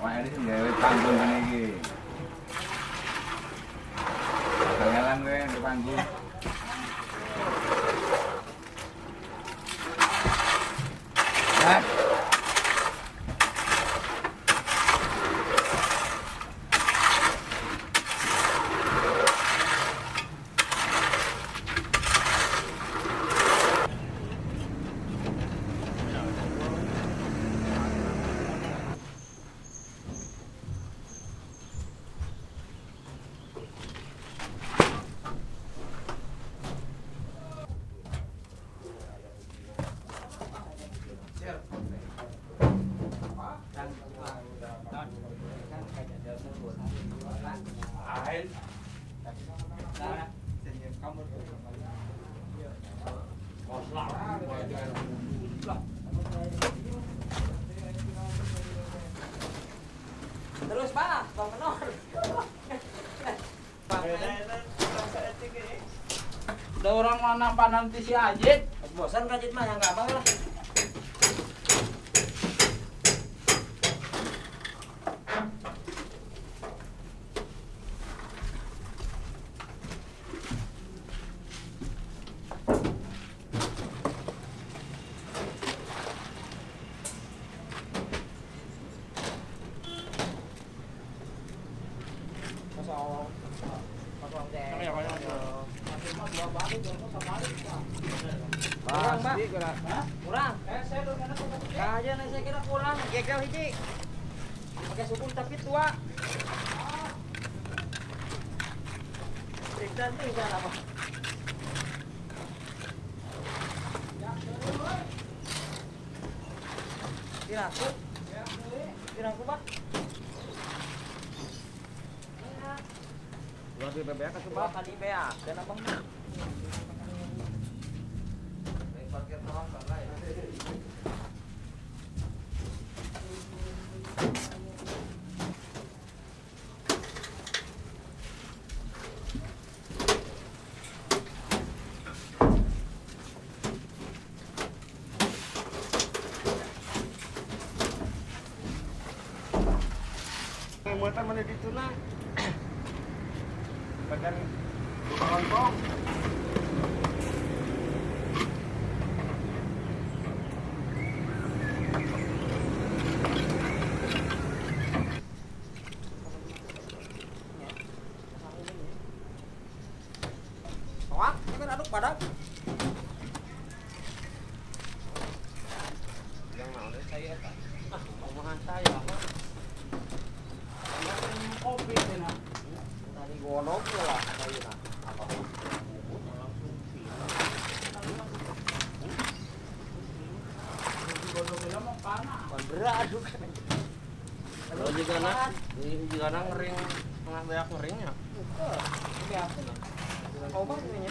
Wah, ini gawe panggung ngene iki. Jalan kowe di panggung. Ah. Terus Pak, Bang Menor. Ada orang mana nanti si Ajit. Bosan Kajit mah yang enggak abang lah. Kurang, Pak. Kurang. Kaya na saya kira kurang. Gekel hiji. Pakai sukun tapi tua. Ikan tuh ikan apa? Kiraku. Kiraku, Pak. Dua di BBK ke Coba kali bea. Dan abang. parkir tahun kan ya. Muatan mana di tuna? Bagian lontong. Wah, ini aduk badak. Yang mau saya Pak. Omongan saya. Kopi sana. Tadi gono pula saya. Apa? Berat aduk. Kalau juga nak, juga nak ngering, tengah banyak ngeringnya. Ini apa nih? Kau bang ini.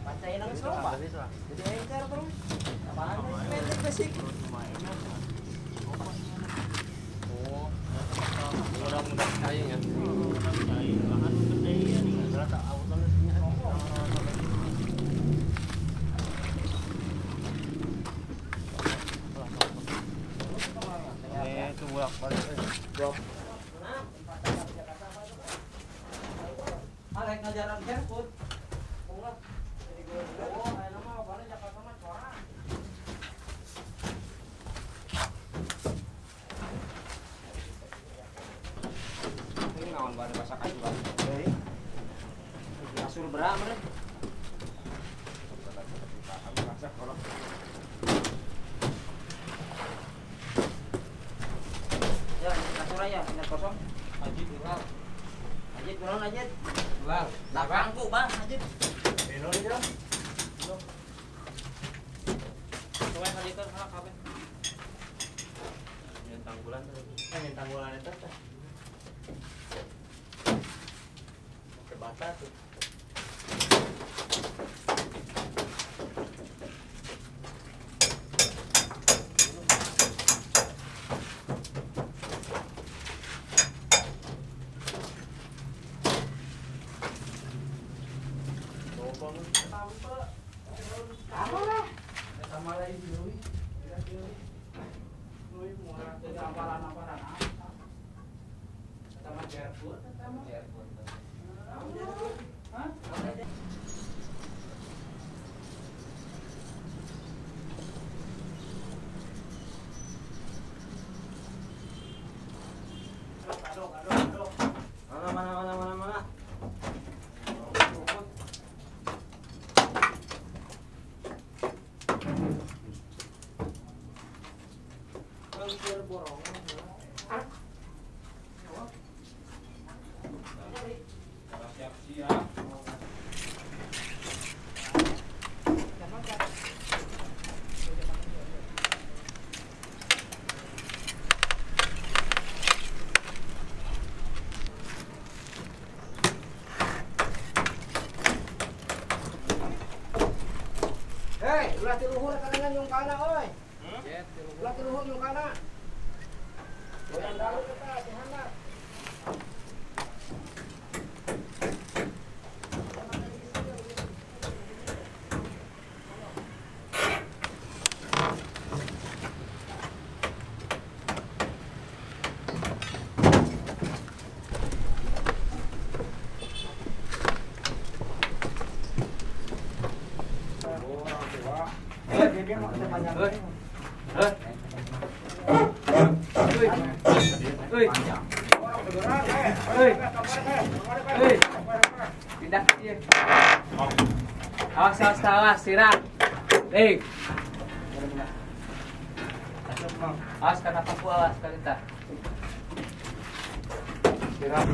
Bacain nang slow Pak. Jadi encer terus. Apaan sih? Pendek basic. Oh, mudah-mudahan kayu ya. Itu bolak balik. Arek ngajaran handphone. Bunga. Jadi gue ayo nama balik Jakarta mah corak. Ini naon baru bahasa kayu kan. Asur berapa deh? Ya, asur aja, minyak kosong. Haji dulal. Ajit, kurang ajit. Dulal. Belakangku bang, ajit. Beno aja. Coba kali itu salah kabeh. Yang tanggulan tuh. Yang tanggulan itu teh. Pakai bata tuh. Apa lah? Sama lagi dulu. Kira-kira. Lu mau jadi apalan-apalan. Mana. Hei, ulah tiluhur kanangan yung kana, oy. Ulah tiluhur yung kana. Goyang dalu kita, dihanap. Pindah dia. Awas, sirang. Awas kena paku, awas kita. Sirang.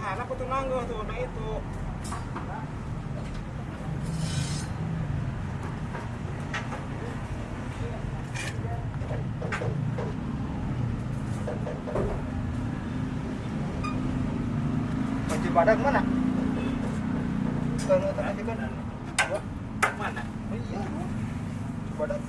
Hanap ko tumanggo tuh na itu. Kunci badak mana? Kalau tadi kan mana? Oh iya. Badak.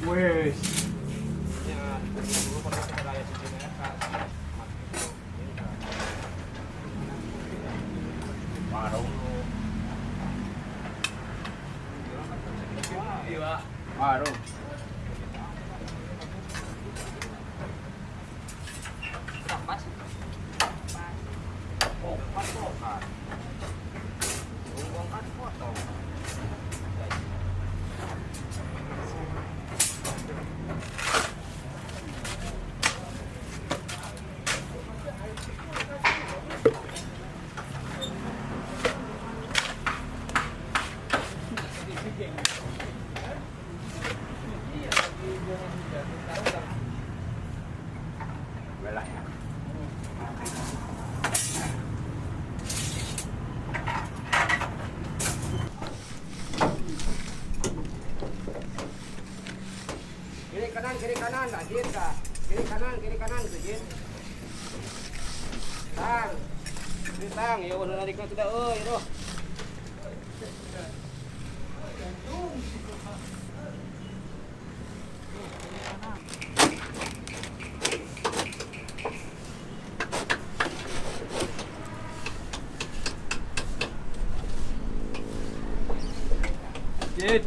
Wes. Ya, dulu pada saya sini kan. Parung. Iya. Parung. Pas. Oh, pas kok. Bongkar foto. Kiri kanan, Jin kah? Kiri kanan, Jin. Tang, ya udah narik na tidak, roh. Jin.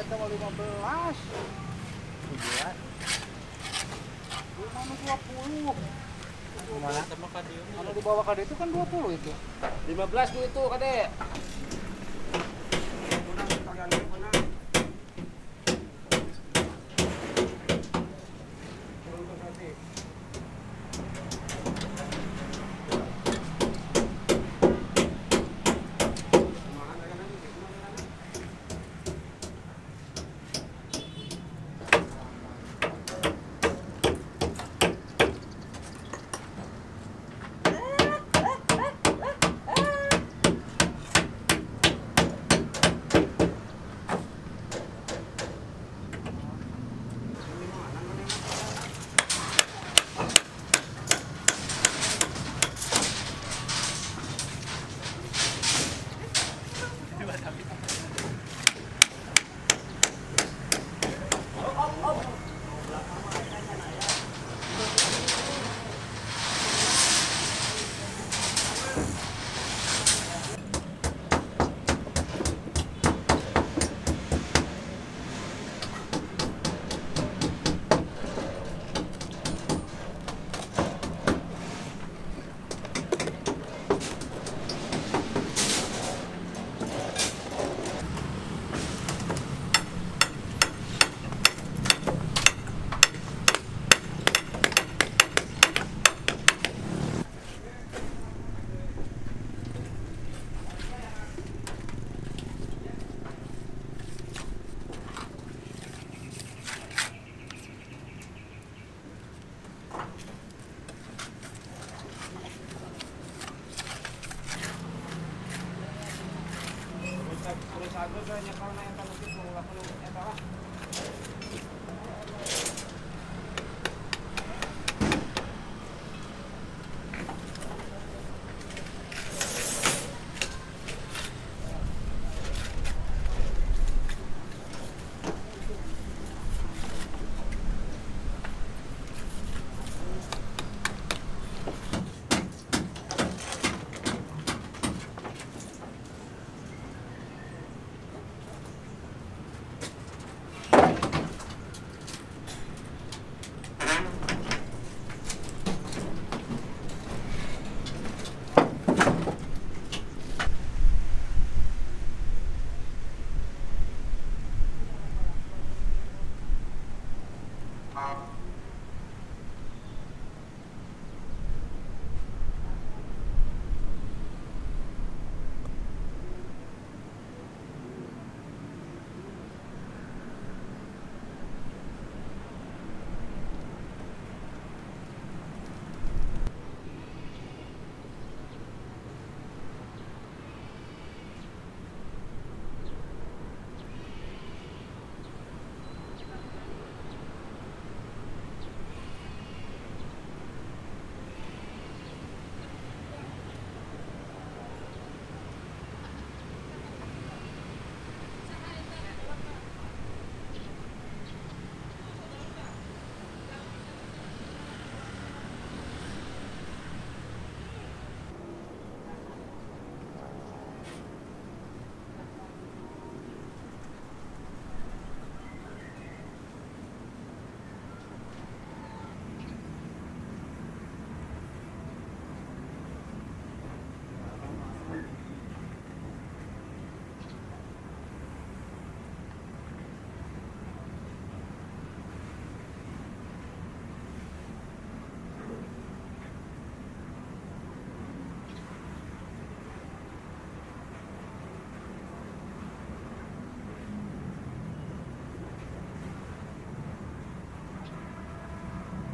Kita mau 15. 20. Mana? Sama ka din. Ano dibawa ka dito kan 20 itu. 15 ko ito, kade. Unang tagalog ko na. Tulong ko kasi. Terus aku saya nyekel